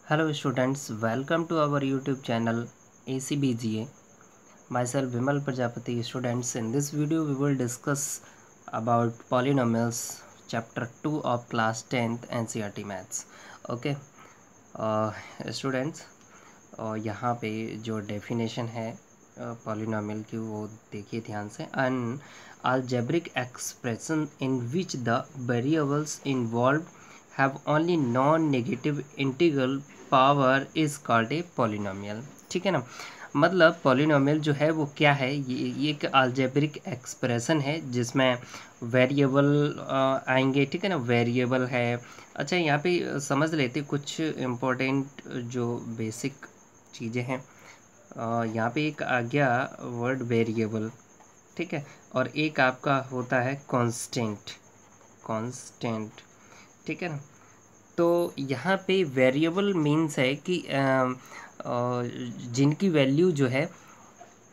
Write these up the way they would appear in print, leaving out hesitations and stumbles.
Hello students, welcome to our YouTube channel ACBGA. Myself Vimal Prajapati. Students, in this video we will discuss about polynomials chapter 2 of class 10th NCERT maths. Okay, students, यहाँ पे जो definition है polynomial की वो देखिए ध्यान से। अन algebraic expression in which the variables involved have only non-negative integral power is called a polynomial। ठीक है ना, मतलब पॉलिनोमियल जो है वो क्या है, ये एक अलजेब्रिक एक्सप्रेशन है जिसमें वेरिएबल आएंगे। ठीक है ना, वेरिएबल है। अच्छा, यहाँ पे समझ लेते कुछ इम्पोर्टेंट जो बेसिक चीज़ें हैं। यहाँ पे एक आ गया वर्ड वेरिएबल, ठीक है, और एक आपका होता है कांस्टेंट। ठीक है ना, तो यहाँ पे वेरिएबल मीन्स है कि जिनकी वैल्यू जो है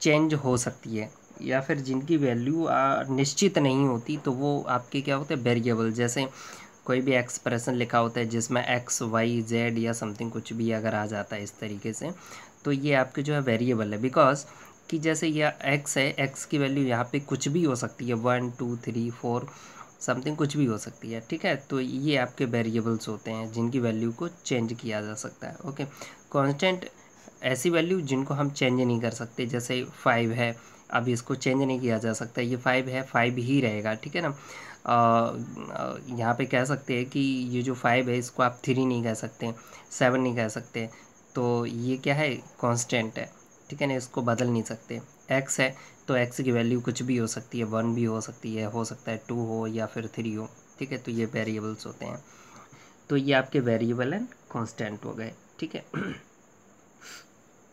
चेंज हो सकती है या फिर जिनकी वैल्यू निश्चित नहीं होती, तो वो आपके क्या होते हैं, वेरिएबल। जैसे कोई भी एक्सप्रेशन लिखा होता है जिसमें एक्स वाई जेड या समथिंग कुछ भी अगर आ जाता है इस तरीके से, तो ये आपके जो है वेरिएबल है। बिकॉज कि जैसे ये एक्स है, एक्स की वैल्यू यहाँ पे कुछ भी हो सकती है, 1 2 3 4 समथिंग कुछ भी हो सकती है। ठीक है, तो ये आपके वेरिएबल्स होते हैं जिनकी वैल्यू को चेंज किया जा सकता है। ओके, कांस्टेंट ऐसी वैल्यू जिनको हम चेंज नहीं कर सकते, जैसे 5 है, अभी इसको चेंज नहीं किया जा सकता, ये 5 है, 5 ही रहेगा। ठीक है ना, यहाँ पे कह सकते हैं कि ये जो 5 है इसको आप 3 नहीं कह सकते, 7 नहीं कह सकते, तो ये क्या है, कांस्टेंट है। ठीक है ना, इसको बदल नहीं सकते। एक्स है तो एक्स की वैल्यू कुछ भी हो सकती है, 1 भी हो सकती है, हो सकता है 2 हो या फिर 3 हो। ठीक है, तो ये वेरिएबल्स होते हैं। तो ये आपके वेरिएबल एंड कांस्टेंट हो गए। ठीक है,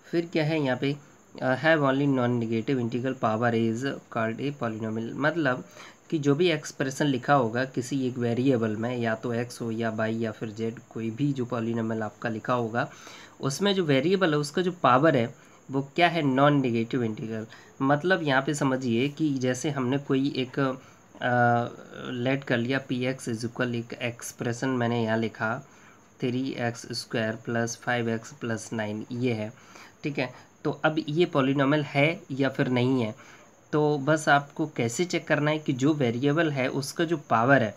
फिर क्या है यहाँ पे, have only non negative integral power is called a polynomial. मतलब कि जो भी एक्सप्रेशन लिखा होगा किसी एक वेरिएबल में, या तो एक्स हो या वाई या फिर जेड, कोई भी जो पॉलिनोमियल आपका लिखा होगा उसमें जो वेरिएबल है उसका जो पावर है वो क्या है, नॉन नेगेटिव इंटीग्रल। मतलब यहाँ पे समझिए कि जैसे हमने कोई एक लेट कर लिया पी एक्स इज इक्वल, एक एक्सप्रेशन मैंने यहाँ लिखा 3x² + 5x + 9, ये है। ठीक है, तो अब ये पॉलिनोमियल है या फिर नहीं है, तो बस आपको कैसे चेक करना है कि जो वेरिएबल है उसका जो पावर है,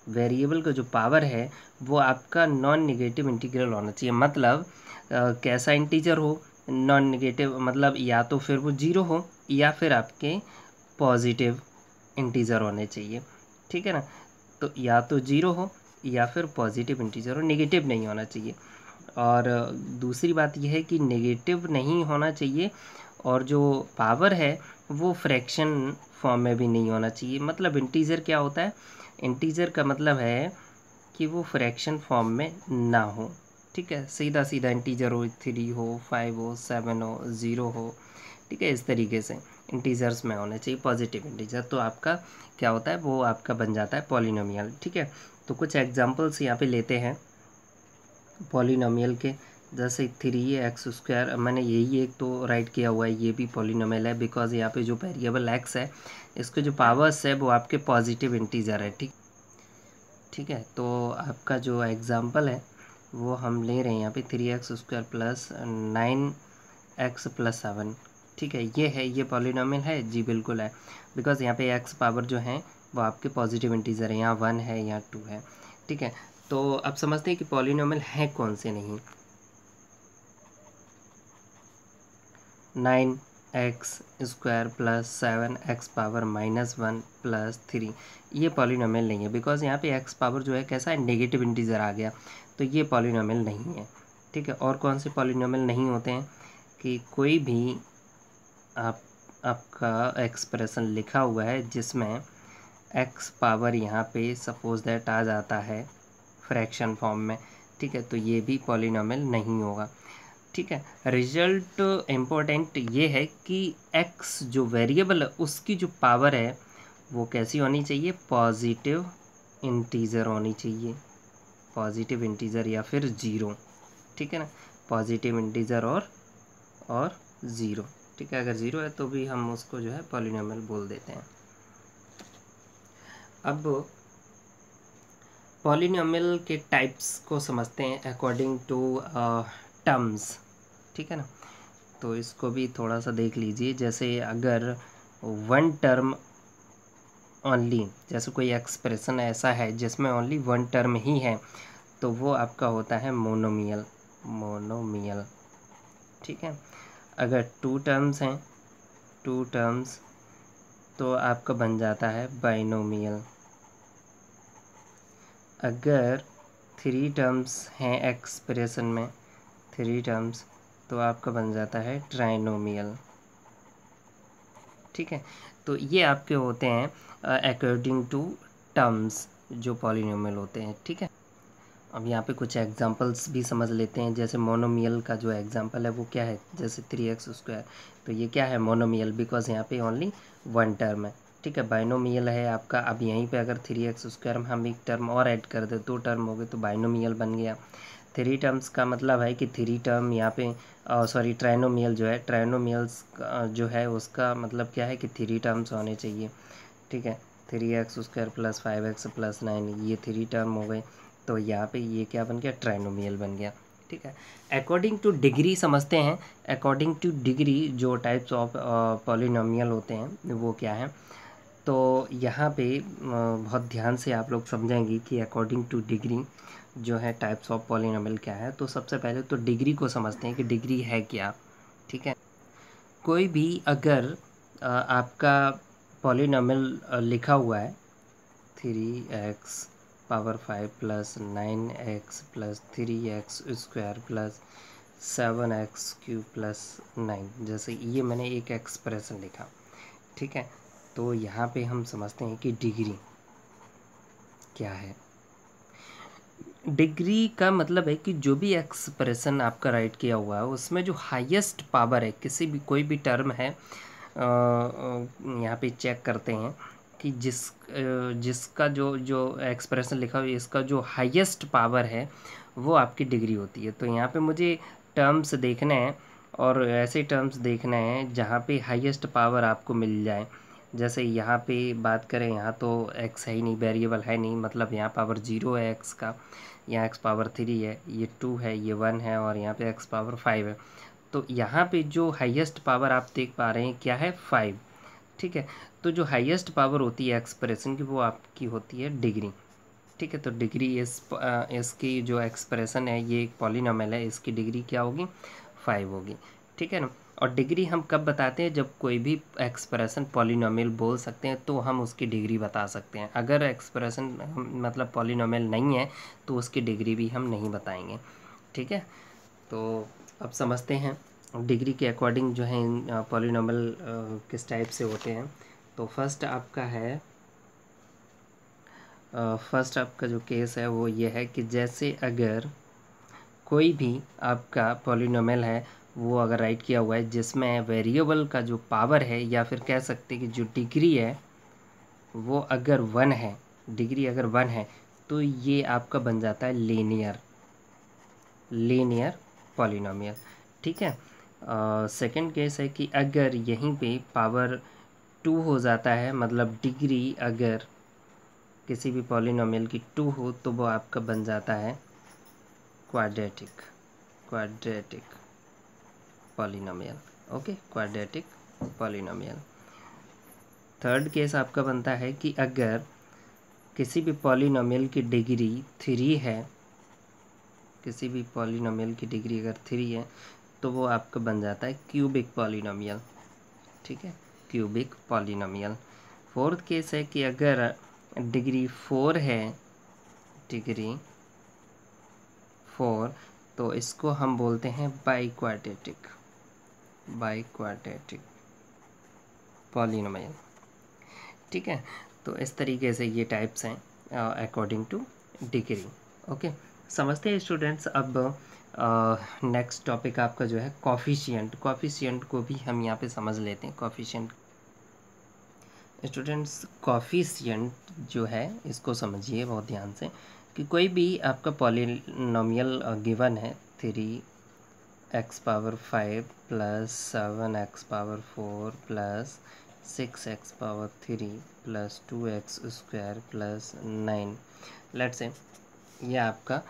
वेरिएबल का जो पावर है वो आपका नॉन नेगेटिव इंटीग्रल होना चाहिए। मतलब कैसा इंटीजर हो, नॉन नेगेटिव, मतलब या तो फिर वो 0 हो या फिर आपके पॉजिटिव इंटीजर होने चाहिए। ठीक है ना, तो या तो 0 हो या फिर पॉजिटिव इंटीजर हो, नेगेटिव नहीं होना चाहिए। और दूसरी बात यह है कि नेगेटिव नहीं होना चाहिए, और जो पावर है वो फ्रैक्शन फॉर्म में भी नहीं होना चाहिए। मतलब इंटीजर क्या होता है, इंटीजर का मतलब है कि वो फ्रैक्शन फॉर्म में ना हो। ठीक है, सीधा सीधा इंटीजर हो, 3 हो, 5 हो, 7 हो, 0 हो। ठीक है, इस तरीके से इंटीजर्स में होने चाहिए पॉजिटिव इंटीजर, तो आपका क्या होता है, वो आपका बन जाता है पॉलिनोमियल। ठीक है, तो कुछ एग्जांपल्स यहाँ पे लेते हैं पॉलिनोमियल के। जैसे 3x², मैंने यही एक तो राइट किया हुआ है, ये भी पॉलिनोमियल है बिकॉज यहाँ पे जो वेरिएबल x है इसके जो पावर्स है वो आपके पॉजिटिव इंटीजर है। ठीक है, तो आपका जो एग्जांपल है वो हम ले रहे हैं यहाँ पे 3x² + 9x + 7। ठीक है, ये है, ये पॉलिनोमियल है जी, बिल्कुल है। बिकॉज यहाँ पे x पावर जो है वो आपके पॉजिटिव इंटीजर है, यहाँ 1 है, यहाँ 2 है। ठीक है, तो अब समझते हैं कि पॉलिनोमियल हैं कौन से नहीं। 9x² + 7x पावर -1 + 3, ये पॉलिनोमियल नहीं है बिकॉज यहाँ पे x पावर जो है कैसा है, नेगेटिव इंटीजर आ गया, तो ये पॉलिनोमियल नहीं है। ठीक है, और कौन से पॉलिनोमियल नहीं होते हैं कि कोई भी आपका एक्सप्रेशन लिखा हुआ है जिसमें x पावर यहाँ पे सपोज दैट आ जाता है फ्रैक्शन फॉर्म में। ठीक है, तो ये भी पॉलिनोमियल नहीं होगा। ठीक है, रिजल्ट इम्पोर्टेंट ये है कि x जो वेरिएबल है उसकी जो पावर है वो कैसी होनी चाहिए, पॉजिटिव इंटीजर होनी चाहिए, पॉजिटिव इंटीजर या फिर 0। ठीक है ना, पॉजिटिव इंटीजर और 0। ठीक है, अगर 0 है तो भी हम उसको जो है पॉलिनोमियल बोल देते हैं। अब पॉलिनोमियल के टाइप्स को समझते हैं अकॉर्डिंग टू टर्म्स, ठीक है ना। तो इसको भी थोड़ा सा देख लीजिए। जैसे अगर वन टर्म ओनली, जैसे कोई एक्सप्रेशन ऐसा है जिसमें ओनली वन टर्म ही है, तो वो आपका होता है मोनोमियल, मोनोमियल, ठीक है। अगर टू टर्म्स हैं, टू टर्म्स, तो आपका बन जाता है बाइनोमियल। अगर थ्री टर्म्स हैं एक्सप्रेशन में, थ्री टर्म्स, तो आपका बन जाता है ट्राइनोमियल, ठीक है। तो ये आपके होते हैं अकॉर्डिंग टू टर्म्स जो पॉलिनोमियल होते हैं, ठीक है। अब यहाँ पे कुछ एग्जांपल्स भी समझ लेते हैं। जैसे मोनोमियल का जो एग्जांपल है वो क्या है, जैसे 3x², तो ये क्या है, मोनोमियल, बिकॉज यहाँ पे ओनली वन टर्म है, ठीक है। बाइनोमियल है आपका, अब यहीं पे अगर 3x² में हम एक टर्म और ऐड कर दे, दो टर्म हो गए, तो बाइनोमियल बन गया। थ्री टर्म्स का मतलब है कि थ्री टर्म यहाँ पे, सॉरी ट्राइनोमियल जो है, ट्राइनोमियल्स जो है उसका मतलब क्या है कि थ्री टर्म्स होने चाहिए, ठीक है। 3x² + 5x + 9, ये थ्री टर्म हो गए, तो यहाँ पे ये क्या बन गया, ट्राइनोमियल बन गया, ठीक है। अकॉर्डिंग टू डिग्री समझते हैं। अकॉर्डिंग टू डिग्री जो टाइप्स ऑफ पॉलिनोमियल होते हैं वो क्या है, तो यहाँ पे बहुत ध्यान से आप लोग समझेंगे कि अकॉर्डिंग टू डिग्री जो है टाइप्स ऑफ पॉलिनोमियल क्या है। तो सबसे पहले तो डिग्री को समझते हैं कि डिग्री है क्या, ठीक है। कोई भी अगर आपका पॉलिनोमियल लिखा हुआ है 3x⁵ + 9x + 3x² + 7x³ + 9, जैसे ये मैंने एक एक्सप्रेशन लिखा, ठीक है। तो यहाँ पे हम समझते हैं कि डिग्री क्या है। डिग्री का मतलब है कि जो भी एक्सप्रेशन आपका राइट किया हुआ है उसमें जो हाईएस्ट पावर है, किसी भी कोई भी टर्म है, यहाँ पे चेक करते हैं कि जिसका जो जो एक्सप्रेशन लिखा हुआ है इसका जो हाईएस्ट पावर है वो आपकी डिग्री होती है। तो यहाँ पे मुझे टर्म्स देखने हैं और ऐसे टर्म्स देखने हैं जहाँ पे हाईएस्ट पावर आपको मिल जाए। जैसे यहाँ पे बात करें, यहाँ तो x है ही नहीं, वेरिएबल है नहीं, मतलब यहाँ पावर 0 है x का, यहाँ x पावर 3 है, ये 2 है, ये 1 है, और यहाँ पे x पावर 5 है। तो यहाँ पे जो हाईएस्ट पावर आप देख पा रहे हैं क्या है, 5, ठीक है। तो जो हाईएस्ट पावर होती है एक्सप्रेशन की वो आपकी होती है डिग्री, ठीक है। तो डिग्री इसकी जो एक्सप्रेशन है, ये एक पॉलिनोमियल है, इसकी डिग्री क्या होगी, 5 होगी, ठीक है ना। और डिग्री हम कब बताते हैं, जब कोई भी एक्सप्रेशन पॉलिनोमियल बोल सकते हैं तो हम उसकी डिग्री बता सकते हैं। अगर एक्सप्रेशन मतलब पॉलिनोमियल नहीं है तो उसकी डिग्री भी हम नहीं बताएंगे, ठीक है। तो अब समझते हैं डिग्री के अकॉर्डिंग जो है पॉलिनोमियल किस टाइप से होते हैं। तो फर्स्ट आपका जो केस है वो ये है कि जैसे अगर कोई भी आपका पॉलिनोमियल है वो अगर राइट किया हुआ है जिसमें वेरिएबल का जो पावर है, या फिर कह सकते हैं कि जो डिग्री है वो अगर 1 है, डिग्री अगर 1 है, तो ये आपका बन जाता है लीनियर पॉलिनोमियल, ठीक है। सेकंड केस है कि अगर यहीं पे पावर 2 हो जाता है, मतलब डिग्री अगर किसी भी पॉलिनोमियल की 2 हो, तो वो आपका बन जाता है quadratic polynomial, okay, quadratic polynomial. Third case आपका बनता है कि अगर किसी भी पॉलिनोमियल की डिग्री 3 है, किसी भी पॉलिनोमियल की डिग्री अगर 3 है, तो वो आपका बन जाता है क्यूबिक पॉलिनोमियल, ठीक है, क्यूबिक पॉलिनोमियल। फोर्थ केस है कि अगर डिग्री 4 है, डिग्री 4, तो इसको हम बोलते हैं बाइक्वाड्रेटिक पॉलिनोमियल, ठीक है। तो इस तरीके से ये टाइप्स हैं अकॉर्डिंग टू डिग्री, ओके। समझते हैं स्टूडेंट्स। अब नेक्स्ट टॉपिक आपका जो है कॉफिशिएंट को भी हम यहाँ पे समझ लेते हैं। कॉफिशिएंट स्टूडेंट्स, कॉफिशिएंट जो है इसको समझिए बहुत ध्यान से कि कोई भी आपका पॉलिनोमियल गिवन है 3x⁵ + 7x⁴ + 6x⁴ + 2x² + 9, let's say ये आपका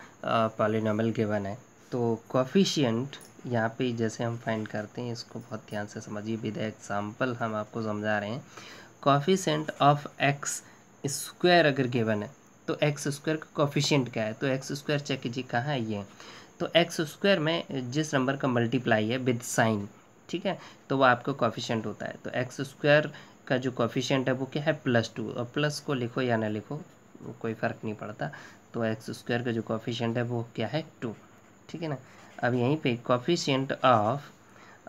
पॉलिनॉमियल गिवन है। तो कोफिशिएंट यहाँ पे जैसे हम फाइंड करते हैं, इसको बहुत ध्यान से समझिए, विद एग्जांपल हम आपको समझा रहे हैं। कोफिशिएंट ऑफ एक्स स्क्वायर अगर गिवन है तो एक्स स्क्वायर का कोफिशिएंट क्या है, तो एक्स स्क्वायर चेक कीजिए कहाँ है ये। तो एक्स स्क्वायर में जिस नंबर का मल्टीप्लाई है विद साइन, ठीक है, तो वो आपका कोफिशिएंट होता है। तो एक्स स्क्वायर का जो कोफिशिएंट है वो क्या है, +2। और प्लस को लिखो या ना लिखो कोई फ़र्क नहीं पड़ता। तो एक्स स्क्वायर का जो कोफिशिएंट है वो क्या है, 2, ठीक है ना। अब यहीं पे कोफिशिएंट ऑफ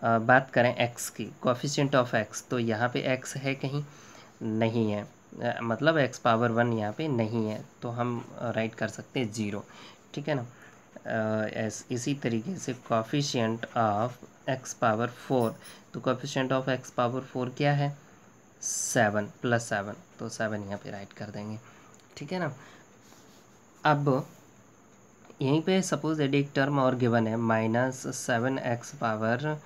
बात करें एक्स की, कोफिशिएंट ऑफ एक्स, तो यहाँ पे एक्स है कहीं, नहीं है, मतलब एक्स पावर 1 यहाँ पे नहीं है, तो हम राइट कर सकते हैं 0, ठीक है ना। इसी तरीके से कोफिशिएंट ऑफ एक्स पावर 4, तो कोफिशिएंट ऑफ एक्स पावर 4 क्या है, 7 +7, तो 7 यहाँ पे राइट कर देंगे, ठीक है ना। अब यहीं पे सपोज एक टर्म और गिवन है -7x पावर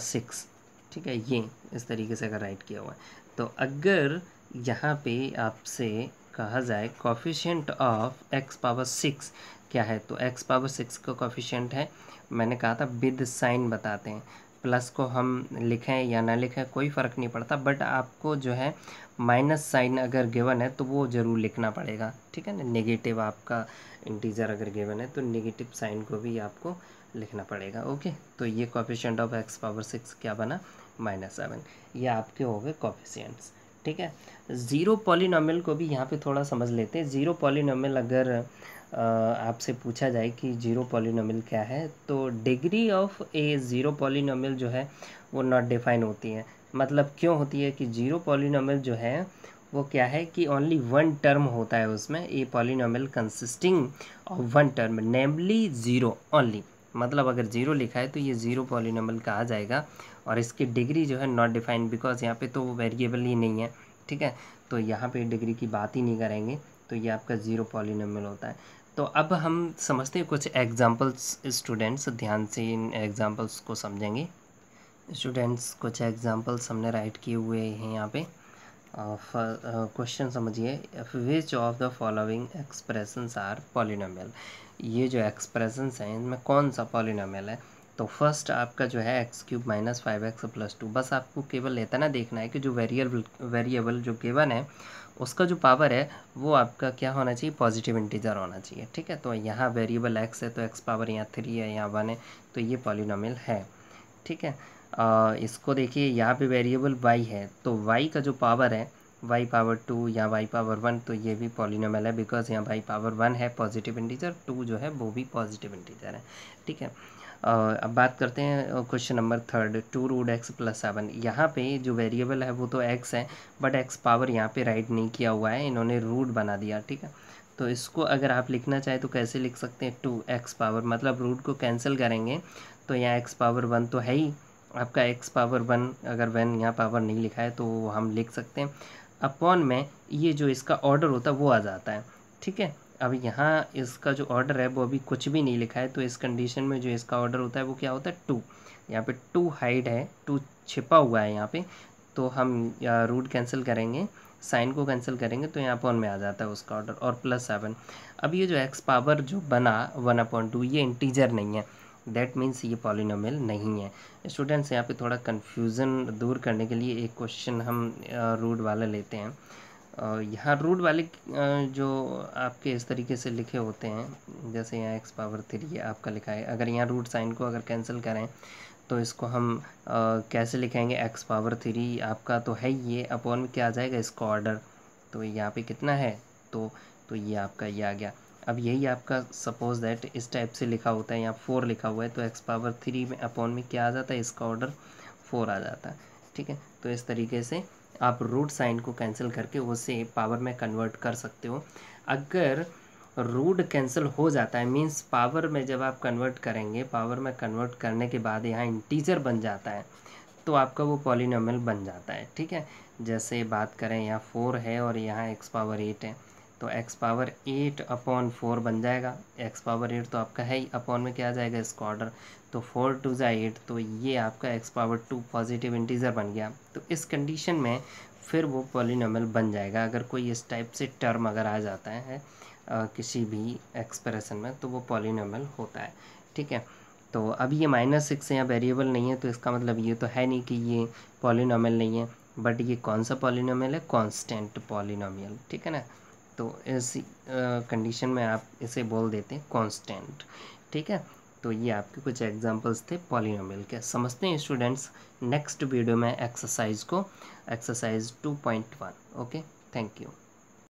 6, ठीक है, ये इस तरीके से अगर राइट किया हुआ है। तो अगर यहाँ पे आपसे कहा जाए कोफिशिएंट ऑफ x पावर 6 क्या है, तो x पावर 6 का कोफिशिएंट है, मैंने कहा था विद साइन बताते हैं, प्लस को हम लिखें या ना लिखें कोई फ़र्क नहीं पड़ता, बट आपको जो है माइनस साइन अगर गिवन है तो वो ज़रूर लिखना पड़ेगा, ठीक है ना। नेगेटिव आपका इंटीजर अगर गिवन है तो नेगेटिव साइन को भी आपको लिखना पड़ेगा, ओके। तो ये कोफिशिएंट ऑफ x पावर 6 क्या बना, -7। ये आपके हो गए कोफिशिएंट्स, ठीक है। ज़ीरो पॉलिनॉमियल को भी यहाँ पे थोड़ा समझ लेते हैं। ज़ीरो पॉलिनॉमियल अगर आपसे पूछा जाए कि ज़ीरो पॉलिनॉमियल क्या है, तो degree of A zero polynomial जो है वो नॉट डिफाइन होती है। मतलब क्यों होती है कि ज़ीरो पॉलिनॉमियल जो है वो क्या है कि ओनली वन टर्म होता है उसमें, a polynomial consisting of one term namely zero only. मतलब अगर ज़ीरो लिखा है तो ये ज़ीरो पॉलिनॉमियल कहा जाएगा, और इसकी डिग्री जो है नॉट डिफाइंड, बिकॉज यहाँ पे तो वेरिएबल ही नहीं है, ठीक है, तो यहाँ पे डिग्री की बात ही नहीं करेंगे, तो ये आपका ज़ीरो पॉलिनॉमियल होता है। तो अब हम समझते हैं कुछ एग्जांपल्स, स्टूडेंट्स ध्यान से इन एग्जांपल्स को समझेंगे। स्टूडेंट्स कुछ एग्जांपल्स हमने राइट किए हुए हैं यहाँ पे। क्वेश्चन समझिए, which of the following expressions are polynomial. ये जो एक्सप्रेशंस हैं इनमें कौन सा पॉलिनॉमियल है, तो फर्स्ट आपका जो है x³ - 5x + 2। बस आपको केवल इतना देखना है कि जो वेरिएबल जो गिवन है उसका जो पावर है वो आपका क्या होना चाहिए, पॉजिटिव इंटीजर होना चाहिए, ठीक है। तो यहाँ वेरिएबल x है तो x पावर यहाँ 3 है, यहाँ 1 है, तो ये पॉलिनॉमियल है, ठीक है। इसको देखिए, यहाँ पे वेरिएबल y है, तो y का जो पावर है y पावर 2 या y पावर 1, तो ये भी पॉलिनॉमियल है, बिकॉज यहाँ y पावर 1 है पॉजिटिव इंटीजर, 2 जो है वो भी पॉजिटिव इंटीजर है, ठीक है। अब बात करते हैं क्वेश्चन नंबर 3, 2√x + 7। यहाँ पे जो वेरिएबल है वो तो x है, बट x पावर यहाँ पे राइट नहीं किया हुआ है, इन्होंने रूट बना दिया, ठीक है। तो इसको अगर आप लिखना चाहें तो कैसे लिख सकते हैं, 2x पावर, मतलब रूट को कैंसिल करेंगे तो यहाँ x पावर 1 तो है ही, आपका x पावर 1, अगर 1 यहाँ पावर नहीं लिखा है तो हम लिख सकते हैं, अपॉन में ये जो इसका ऑर्डर होता है वो आ जाता है, ठीक है। अब यहाँ इसका जो ऑर्डर है वो अभी कुछ भी नहीं लिखा है, तो इस कंडीशन में जो इसका ऑर्डर होता है वो क्या होता है, 2। यहाँ पे 2 हाइड है, 2 छिपा हुआ है यहाँ पे, तो हम रूट कैंसिल करेंगे, साइन को कैंसिल करेंगे तो यहाँ अपॉन में आ जाता है उसका ऑर्डर, और +7। अब ये जो x पावर जो बना 1/2 ये इंटीजर नहीं है, दैट मीन्स ये पॉलिनॉमियल नहीं है। स्टूडेंट्स यहाँ पे थोड़ा कन्फ्यूज़न दूर करने के लिए एक क्वेश्चन हम रूट वाला लेते हैं। यहाँ रूट वाले जो आपके इस तरीके से लिखे होते हैं, जैसे यहाँ x पावर 3 आपका लिखा है, अगर यहाँ रूट साइन को अगर कैंसिल करें तो इसको हम कैसे लिखेंगे, x पावर 3 आपका तो है ये, अपॉन में क्या आ जाएगा, इसका ऑर्डर, तो यहाँ पे कितना है, तो ये आपका ये आ गया। अब यही आपका सपोज दैट इस टाइप से लिखा होता है, यहाँ 4 लिखा हुआ है, तो x पावर 3 में अपॉन में क्या आ जाता है, इसका ऑर्डर 4 आ जाता है, ठीक है। तो इस तरीके से आप रूट साइन को कैंसिल करके उसे पावर में कन्वर्ट कर सकते हो। अगर रूट कैंसिल हो जाता है, मींस पावर में जब आप कन्वर्ट करेंगे, पावर में कन्वर्ट करने के बाद यहाँ इंटीजर बन जाता है, तो आपका वो पॉलिनॉमियल बन जाता है, ठीक है। जैसे बात करें यहाँ 4 है और यहाँ x पावर 8 है, तो x पावर 8/4 बन जाएगा, x पावर 8 तो आपका है ही, अपॉन में क्या आ जाएगा, इसका ऑर्डर, तो 4 × 2 = 8, तो ये आपका x पावर 2 पॉजिटिव इंटीजर बन गया। तो इस कंडीशन में फिर वो पॉलिनॉमियल बन जाएगा, अगर कोई इस टाइप से टर्म अगर आ जाता है किसी भी एक्सप्रेशन में, तो वो पॉलिनोमियल होता है। ठीक है, तो अब ये -6 यहाँ वेरिएबल नहीं है, तो इसका मतलब ये तो है नहीं कि ये पॉलिनोमियल नहीं है, बट ये कौन सा पॉलिनोमियल है? Constant polynomial. ठीक है ना, तो इस कंडीशन में आप इसे बोल देते हैं कांस्टेंट। ठीक है, तो ये आपके कुछ एग्जांपल्स थे पॉलिनोमियल के। समझते हैं स्टूडेंट्स नेक्स्ट वीडियो में एक्सरसाइज को, एक्सरसाइज 2.1। Okay, thank you.